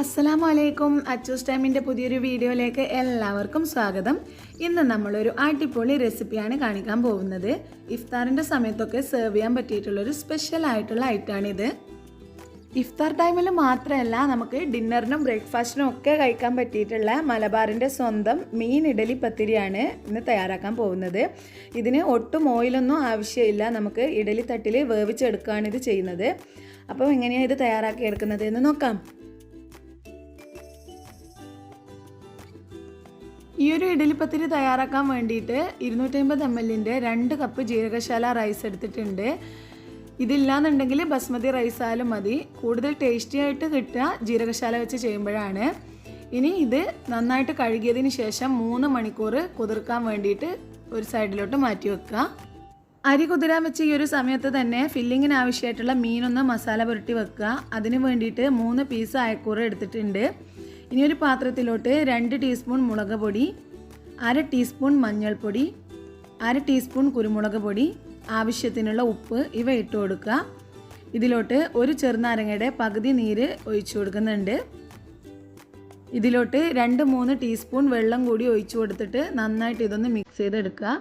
അസ്സലാമു അലൈക്കും. അച്ചൂസ് ടൈമിൻ്റെ പുതിയൊരു വീഡിയോയിലേക്ക് എല്ലാവർക്കും സ്വാഗതം. ഇന്ന് നമ്മളൊരു അടിപൊളി റെസിപ്പിയാണ് കാണിക്കാൻ പോകുന്നത്. ഇഫ്താറിൻ്റെ സമയത്തൊക്കെ സെർവ് ചെയ്യാൻ പറ്റിയിട്ടുള്ളൊരു സ്പെഷ്യൽ ആയിട്ടുള്ള ഐറ്റമാണിത്. ഇഫ്താർ ടൈമിൽ മാത്രമല്ല, നമുക്ക് ഡിന്നറിനും ബ്രേക്ക്ഫാസ്റ്റിനും ഒക്കെ കഴിക്കാൻ പറ്റിയിട്ടുള്ള മലബാറിൻ്റെ സ്വന്തം മീൻ ഇഡലി പത്തിരിയാണ് ഇന്ന് തയ്യാറാക്കാൻ പോകുന്നത്. ഇതിന് ഒട്ടും ഓയിലൊന്നും ആവശ്യമില്ല. നമുക്ക് ഇഡലി തട്ടിൽ വേവിച്ചെടുക്കുകയാണ് ഇത് ചെയ്യുന്നത്. അപ്പോൾ എങ്ങനെയാണ് ഇത് തയ്യാറാക്കി എടുക്കുന്നത് എന്ന് നോക്കാം. ഈ ഒരു ഇഡലിപ്പത്തിരി തയ്യാറാക്കാൻ വേണ്ടിയിട്ട് 250 ml 2 കപ്പ് ജീരകശാല റൈസ് എടുത്തിട്ടുണ്ട്. ഇതില്ലാന്നുണ്ടെങ്കിൽ ബസ്മതി റൈസ് ആയാലും മതി. കൂടുതൽ ടേസ്റ്റി ആയിട്ട് കിട്ടുക ജീരകശാല വെച്ച് ചെയ്യുമ്പോഴാണ്. ഇനി ഇത് നന്നായിട്ട് കഴുകിയതിന് ശേഷം 3 മണിക്കൂർ കുതിർക്കാൻ വേണ്ടിയിട്ട് ഒരു സൈഡിലോട്ട് മാറ്റി വെക്കുക. അരി കുതിരാൻ വെച്ച് ഈ ഒരു സമയത്ത് തന്നെ ഫില്ലിങ്ങിന് ആവശ്യമായിട്ടുള്ള മീനൊന്ന് മസാല പുരട്ടി വെക്കുക. അതിന് വേണ്ടിയിട്ട് 3 പീസ് അയക്കൂറ എടുത്തിട്ടുണ്ട്. ഇനി ഒരു പാത്രത്തിലോട്ട് 2 ടീസ്പൂൺ മുളക് പൊടി, 1/2 ടീസ്പൂൺ മഞ്ഞൾപ്പൊടി, 1/2 ടീസ്പൂൺ കുരുമുളക് പൊടി, ആവശ്യത്തിനുള്ള ഉപ്പ് ഇവ ഇട്ട് കൊടുക്കുക. ഇതിലോട്ട് ഒരു ചെറുനാരങ്ങയുടെ പകുതി നീര് ഒഴിച്ചു കൊടുക്കുന്നുണ്ട്. ഇതിലോട്ട് 2-3 ടീസ്പൂൺ വെള്ളം കൂടി ഒഴിച്ചു കൊടുത്തിട്ട് നന്നായിട്ട് ഇതൊന്ന് മിക്സ് ചെയ്തെടുക്കുക.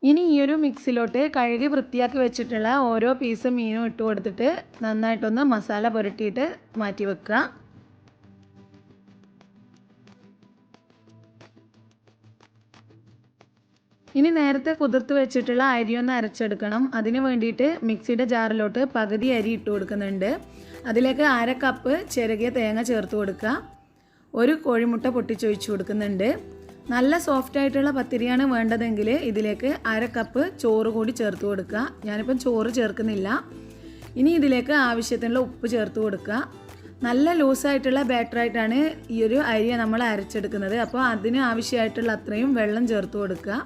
ഇനി ഈ ഒരു മിക്സിലോട്ട് കഴുകി വൃത്തിയാക്കി വെച്ചിട്ടുള്ള ഓരോ പീസ് മീനും ഇട്ട് കൊടുത്തിട്ട് നന്നായിട്ടൊന്ന് മസാല പുരട്ടിയിട്ട് മാറ്റി വെക്കുക. ഇനി നേരത്തെ കുതിർത്ത് വെച്ചിട്ടുള്ള അരി ഒന്ന് അരച്ചെടുക്കണം. അതിന് വേണ്ടിയിട്ട് മിക്സിയുടെ ജാറിലോട്ട് പകുതി അരി ഇട്ട് കൊടുക്കുന്നുണ്ട്. അതിലേക്ക് 1/2 കപ്പ് ചിരകിയ തേങ്ങ ചേർത്ത് കൊടുക്കുക. ഒരു കോഴിമുട്ട പൊട്ടിച്ചൊഴിച്ച് കൊടുക്കുന്നുണ്ട്. നല്ല സോഫ്റ്റ് ആയിട്ടുള്ള പത്തിരിയാണ് വേണ്ടതെങ്കിൽ ഇതിലേക്ക് 1/2 കപ്പ് ചോറ് കൂടി ചേർത്ത് കൊടുക്കുക. ഞാനിപ്പം ചോറ് ചേർക്കുന്നില്ല. ഇനി ഇതിലേക്ക് ആവശ്യത്തിനുള്ള ഉപ്പ് ചേർത്ത് കൊടുക്കുക. നല്ല ലൂസായിട്ടുള്ള ബാറ്ററായിട്ടാണ് ഈ ഒരു അരി നമ്മൾ അരച്ചെടുക്കുന്നത്. അപ്പോൾ അതിന് ആവശ്യമായിട്ടുള്ള അത്രയും വെള്ളം ചേർത്ത് കൊടുക്കുക.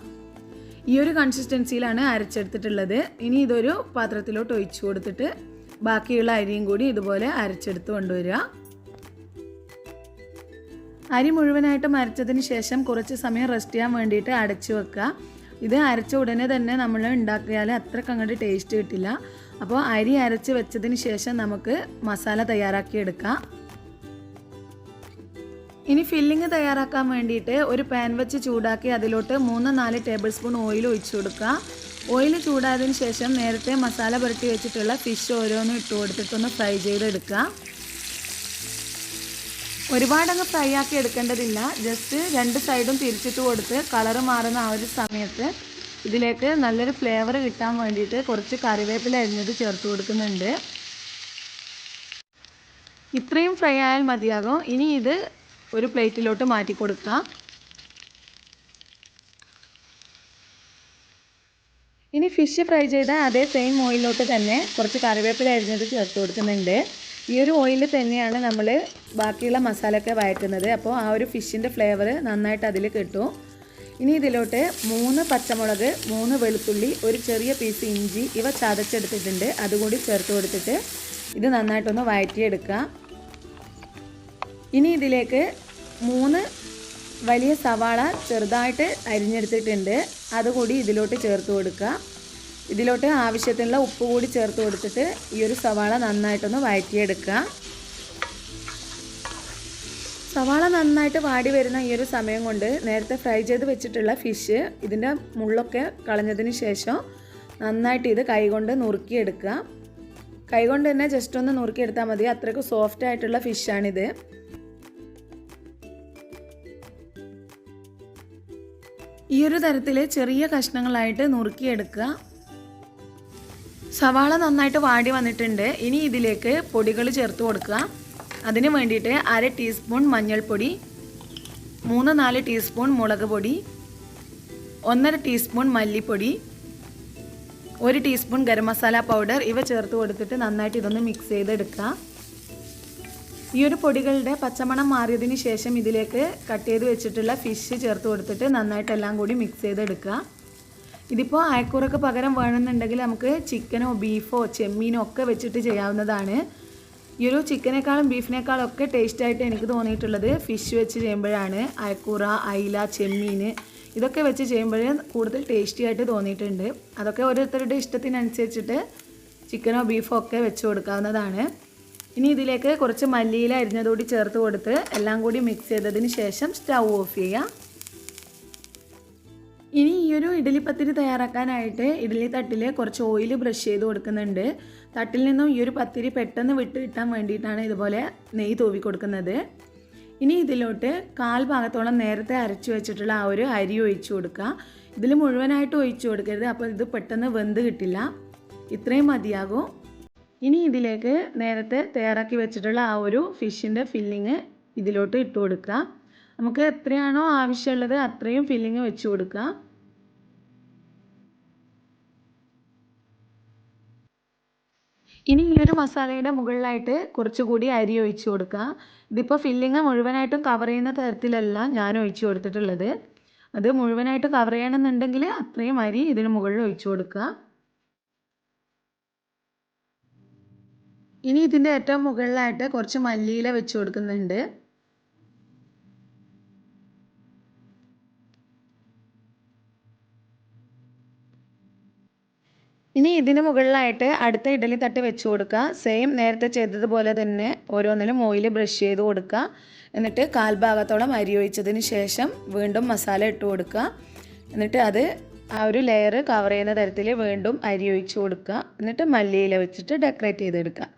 ഈ ഒരു കൺസിസ്റ്റൻസിയിലാണ് അരച്ചെടുത്തിട്ടുള്ളത്. ഇനി ഇതൊരു പാത്രത്തിലോട്ട് ഒഴിച്ചു കൊടുത്തിട്ട് ബാക്കിയുള്ള അരിയും കൂടി ഇതുപോലെ അരച്ചെടുത്ത് കൊണ്ടുവരിക. അരി മുഴുവനായിട്ടും അരച്ചതിന് ശേഷം കുറച്ച് സമയം റെസ്റ്റ് ചെയ്യാൻ വേണ്ടിയിട്ട് അടച്ചു വെക്കുക. ഇത് അരച്ച ഉടനെ തന്നെ നമ്മൾ ഉണ്ടാക്കിയാൽ അത്രയ്ക്ക് അങ്ങോട്ട് ടേസ്റ്റ് കിട്ടില്ല. അപ്പോൾ അരി അരച്ച് വെച്ചതിന് ശേഷം നമുക്ക് മസാല തയ്യാറാക്കിയെടുക്കാം. ഇനി ഫില്ലിങ് തയ്യാറാക്കാൻ വേണ്ടിയിട്ട് ഒരു പാൻ വെച്ച് ചൂടാക്കി അതിലോട്ട് 3-4 ടേബിൾ സ്പൂൺ ഓയിൽ ഒഴിച്ചു കൊടുക്കുക. ഓയിൽ ചൂടായതിന് ശേഷം നേരത്തെ മസാല പുരട്ടി വെച്ചിട്ടുള്ള ഫിഷ് ഓരോന്നും ഇട്ട് കൊടുത്തിട്ടൊന്ന് ഫ്രൈ ചെയ്തെടുക്കുക. ഒരുപാടങ്ങ് ഫ്രൈ ആക്കി എടുക്കേണ്ടതില്ല. ജസ്റ്റ് 2 സൈഡും തിരിച്ചിട്ട് കൊടുത്ത് കളറ് മാറുന്ന ആ ഒരു സമയത്ത് ഇതിലേക്ക് നല്ലൊരു ഫ്ലേവർ കിട്ടാൻ വേണ്ടിയിട്ട് കുറച്ച് കറിവേപ്പില അരിഞ്ഞത് ചേർത്ത് കൊടുക്കുന്നുണ്ട്. ഇത്രയും ഫ്രൈ ആയാൽ മതിയാകും. ഇനി ഇത് ഒരു പ്ലേറ്റിലോട്ട് മാറ്റി കൊടുക്കുക. ഇനി ഫിഷ് ഫ്രൈ ചെയ്ത അതേ സെയിം ഓയിലിലോട്ട് തന്നെ കുറച്ച് കറിവേപ്പില അരിഞ്ഞത് ചേർത്ത് കൊടുക്കുന്നുണ്ട്. ഈ ഒരു ഓയിലിൽ തന്നെയാണ് നമ്മൾ ബാക്കിയുള്ള മസാലയൊക്കെ വഴറ്റുന്നത്. അപ്പോൾ ആ ഒരു ഫിഷിൻ്റെ ഫ്ലേവർ നന്നായിട്ട് അതിൽ കിട്ടും. ഇനി ഇതിലോട്ട് 3 പച്ചമുളക്, 3 വെളുത്തുള്ളി, ഒരു ചെറിയ പീസ് ഇഞ്ചി ഇവ ചതച്ചെടുത്തിട്ടുണ്ട്. അതുകൂടി ചേർത്ത് കൊടുത്തിട്ട് ഇത് നന്നായിട്ടൊന്ന് വഴറ്റിയെടുക്കുക. ഇനി ഇതിലേക്ക് 3 വലിയ സവാള ചെറുതായിട്ട് അരിഞ്ഞെടുത്തിട്ടുണ്ട്. അതുകൂടി ഇതിലോട്ട് ചേർത്ത് കൊടുക്കുക. ഇതിലോട്ട് ആവശ്യത്തിനുള്ള ഉപ്പ് കൂടി ചേർത്ത് കൊടുത്തിട്ട് ഈ ഒരു സവാള നന്നായിട്ടൊന്ന് വഴറ്റിയെടുക്കുക. സവാള നന്നായിട്ട് വാടി വരുന്ന ഈ ഒരു സമയം കൊണ്ട് നേരത്തെ ഫ്രൈ ചെയ്ത് വെച്ചിട്ടുള്ള ഫിഷ് ഇതിൻ്റെ മുള്ളൊക്കെ കളഞ്ഞതിന് ശേഷം നന്നായിട്ട് ഇത് കൈകൊണ്ട് നുറുക്കിയെടുക്കുക. കൈകൊണ്ട് തന്നെ ജസ്റ്റ് ഒന്ന് നുറുക്കിയെടുത്താൽ മതി. അത്രയ്ക്ക് സോഫ്റ്റ് ആയിട്ടുള്ള ഫിഷാണിത്. ഈ ഒരു തരത്തിൽ ചെറിയ കഷ്ണങ്ങളായിട്ട് നുറുക്കിയെടുക്കുക. സവാള നന്നായിട്ട് വാടി വന്നിട്ടുണ്ട്. ഇനി ഇതിലേക്ക് പൊടികൾ ചേർത്ത് കൊടുക്കുക. അതിന് വേണ്ടിയിട്ട് 1/2 ടീസ്പൂൺ മഞ്ഞൾപ്പൊടി, 3-4 ടീസ്പൂൺ മുളക് പൊടി, 1/2 ടീസ്പൂൺ മല്ലിപ്പൊടി, 1 ടീസ്പൂൺ ഗരം മസാല പൗഡർ ഇവ ചേർത്ത് കൊടുത്തിട്ട് നന്നായിട്ട് ഇതൊന്ന് മിക്സ് ചെയ്തെടുക്കുക. ഈ ഒരു പൊടികളുടെ പച്ചമണം മാറിയതിന് ശേഷം ഇതിലേക്ക് കട്ട് ചെയ്ത് വെച്ചിട്ടുള്ള ഫിഷ് ചേർത്ത് കൊടുത്തിട്ട് നന്നായിട്ട് എല്ലാം കൂടി മിക്സ് ചെയ്തെടുക്കുക. ഇതിപ്പോൾ അയക്കൂറക്ക് പകരം വേണമെന്നുണ്ടെങ്കിൽ നമുക്ക് ചിക്കനോ ബീഫോ ചെമ്മീനോ ഒക്കെ വെച്ചിട്ട് ചെയ്യാവുന്നതാണ്. ഈ ഒരു ചിക്കനേക്കാളും ബീഫിനേക്കാളും ഒക്കെ ടേസ്റ്റായിട്ട് എനിക്ക് തോന്നിയിട്ടുള്ളത് ഫിഷ് വെച്ച് ചെയ്യുമ്പോഴാണ്. അയക്കൂറ, അയില, ചെമ്മീൻ ഇതൊക്കെ വെച്ച് ചെയ്യുമ്പോൾ കൂടുതൽ ടേസ്റ്റി ആയിട്ട് തോന്നിയിട്ടുണ്ട്. അതൊക്കെ ഓരോരുത്തരുടെ ഇഷ്ടത്തിനനുസരിച്ചിട്ട് ചിക്കനോ ബീഫോ ഒക്കെ വെച്ച് കൊടുക്കാവുന്നതാണ്. ഇനി ഇതിലേക്ക് കുറച്ച് മല്ലിയില അരിഞ്ഞതുകൂടി ചേർത്ത് കൊടുത്ത് എല്ലാം കൂടി മിക്സ് ചെയ്തതിന് ശേഷം സ്റ്റൗ ഓഫ് ചെയ്യാം. ഇനി ഈ ഒരു ഇഡ്ഡലിപ്പത്തിരി തയ്യാറാക്കാനായിട്ട് ഇഡ്ഡലി തട്ടിൽ കുറച്ച് ഓയിൽ ബ്രഷ് ചെയ്ത് കൊടുക്കുന്നുണ്ട്. തട്ടിൽ നിന്നും ഈ ഒരു പത്തിരി പെട്ടെന്ന് വിട്ട് കിട്ടാൻ വേണ്ടിയിട്ടാണ് ഇതുപോലെ നെയ്യ് തൂവി കൊടുക്കുന്നത്. ഇനി ഇതിലോട്ട് 1/4 ഭാഗത്തോളം നേരത്തെ അരച്ചു വെച്ചിട്ടുള്ള ആ ഒരു അരി ഒഴിച്ചു കൊടുക്കുക. ഇതിൽ മുഴുവനായിട്ട് ഒഴിച്ചു കൊടുക്കരുത്, അപ്പോൾ ഇത് പെട്ടെന്ന് വെന്ത് കിട്ടില്ല. ഇത്രയും മതിയാകും. ഇനി ഇതിലേക്ക് നേരത്തെ തയ്യാറാക്കി വെച്ചിട്ടുള്ള ആ ഒരു ഫിഷിൻ്റെ ഫില്ലിങ് ഇതിലോട്ട് ഇട്ട് കൊടുക്കുക. നമുക്ക് എത്രയാണോ ആവശ്യമുള്ളത് അത്രയും ഫില്ലിങ് വെച്ച് കൊടുക്കുക. ഇനി ഈ ഒരു മസാലയുടെ മുകളിലായിട്ട് കുറച്ചുകൂടി അരി ഒഴിച്ച് കൊടുക്കുക. ഇതിപ്പോൾ ഫില്ലിങ് മുഴുവനായിട്ടും കവർ ചെയ്യുന്ന തരത്തിലല്ല ഞാൻ ഒഴിച്ച് കൊടുത്തിട്ടുള്ളത്. അത് മുഴുവനായിട്ട് കവർ ചെയ്യണമെന്നുണ്ടെങ്കിൽ അത്രയും അരി ഇതിന് മുകളിൽ ഒഴിച്ച് കൊടുക്കുക. ഇനി ഇതിൻ്റെ ഏറ്റവും മുകളിലായിട്ട് കുറച്ച് മല്ലിയില വെച്ച് കൊടുക്കുന്നുണ്ട്. ഇനി ഇതിന് മുകളിലായിട്ട് അടുത്ത ഇഡ്ഡലി തട്ട് വെച്ച് കൊടുക്കുക. സെയിം നേരത്തെ ചെയ്തതുപോലെ തന്നെ ഓരോന്നിലും ഓയിൽ ബ്രഷ് ചെയ്ത് കൊടുക്കുക. എന്നിട്ട് 1/4 ഭാഗത്തോളം അരി ഒഴിച്ചതിന് ശേഷം വീണ്ടും മസാല ഇട്ട് കൊടുക്കുക. എന്നിട്ട് അത് ആ ഒരു ലെയർ കവർ ചെയ്യുന്ന തരത്തിൽ വീണ്ടും അരി ഒഴിച്ച് കൊടുക്കുക. എന്നിട്ട് മല്ലിയില വെച്ചിട്ട് ഡെക്കറേറ്റ് ചെയ്തെടുക്കുക.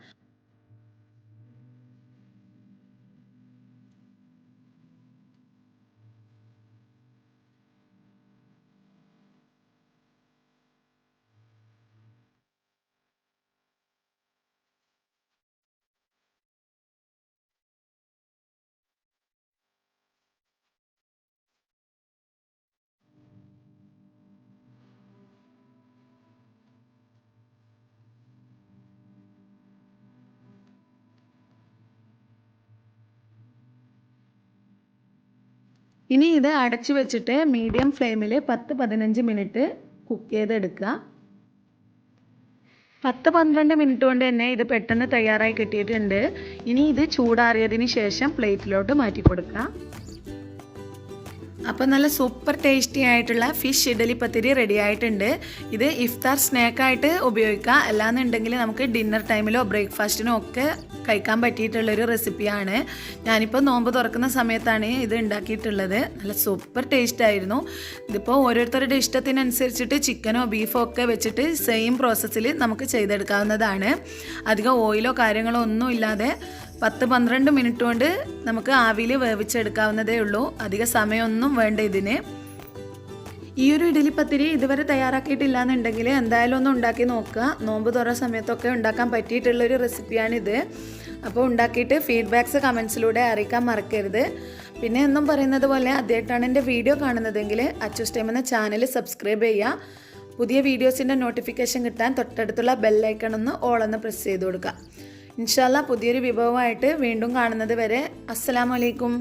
ഇനി ഇത് അടച്ചു വെച്ചിട്ട് മീഡിയം ഫ്ലെയിമിൽ 10-15 മിനിറ്റ് കുക്ക് ചെയ്തെടുക്കുക. 10-12 മിനിറ്റ് കൊണ്ട് തന്നെ ഇത് പെട്ടെന്ന് തയ്യാറായി കിട്ടിയിട്ടുണ്ട്. ഇനി ഇത് ചൂടാറിയതിന് ശേഷം പ്ലേറ്റിലോട്ട് മാറ്റി കൊടുക്കുക. അപ്പോൾ നല്ല സൂപ്പർ ടേസ്റ്റി ആയിട്ടുള്ള ഫിഷ് ഇഡ്ഡലി പത്തിരി റെഡി ആയിട്ടുണ്ട്. ഇത് ഇഫ്താർ സ്നാക്കായിട്ട് ഉപയോഗിക്കാം, അല്ലാന്നുണ്ടെങ്കിൽ നമുക്ക് ഡിന്നർ ടൈമിലോ ബ്രേക്ക്ഫാസ്റ്റിനോ ഒക്കെ കഴിക്കാൻ പറ്റിയിട്ടുള്ളൊരു റെസിപ്പിയാണ്. ഞാനിപ്പോൾ നോമ്പ് തുറക്കുന്ന സമയത്താണ് ഇത് ഉണ്ടാക്കിയിട്ടുള്ളത്. നല്ല സൂപ്പർ ടേസ്റ്റ് ആയിരുന്നു. ഇതിപ്പോൾ ഓരോരുത്തരുടെ ഇഷ്ടത്തിനനുസരിച്ചിട്ട് ചിക്കനോ ബീഫോ ഒക്കെ വെച്ചിട്ട് സെയിം പ്രോസസ്സിൽ നമുക്ക് ചെയ്തെടുക്കാവുന്നതാണ്. അധികം ഓയിലോ കാര്യങ്ങളോ ഒന്നും ഇല്ലാതെ 10-12 മിനിറ്റ് കൊണ്ട് നമുക്ക് ആവിയിൽ വേവിച്ചെടുക്കാവുന്നതേ ഉള്ളൂ. അധിക സമയമൊന്നും വേണ്ട ഇതിന്. ഈ ഒരു ഇഡ്ഡലിപ്പത്തിരി ഇതുവരെ തയ്യാറാക്കിയിട്ടില്ല എന്നുണ്ടെങ്കിൽ എന്തായാലും ഒന്ന് ഉണ്ടാക്കി നോക്കുക. നോമ്പ് തുറ സമയത്തൊക്കെ ഉണ്ടാക്കാൻ പറ്റിയിട്ടുള്ളൊരു റെസിപ്പിയാണിത്. അപ്പോൾ ഉണ്ടാക്കിയിട്ട് ഫീഡ്ബാക്ക്സ് കമൻസിലൂടെ അറിയിക്കാൻ മറക്കരുത്. പിന്നെ എന്നും പറയുന്നത് പോലെ ആദ്യമായിട്ടാണ് എൻ്റെ വീഡിയോ കാണുന്നതെങ്കിൽ അച്ചൂസ് ടൈം എന്ന ചാനൽ സബ്സ്ക്രൈബ് ചെയ്യുക. പുതിയ വീഡിയോസിൻ്റെ നോട്ടിഫിക്കേഷൻ കിട്ടാൻ തൊട്ടടുത്തുള്ള ബെല്ലൈക്കൺ ഒന്ന് ഓളൊന്ന് പ്രസ് ചെയ്ത് കൊടുക്കുക. ഇൻഷാ അല്ലാഹ് പുതിയൊരു വിഭവമായിട്ട് വീണ്ടും കാണുന്നത് വരെ അസ്സലാമു അലൈക്കും.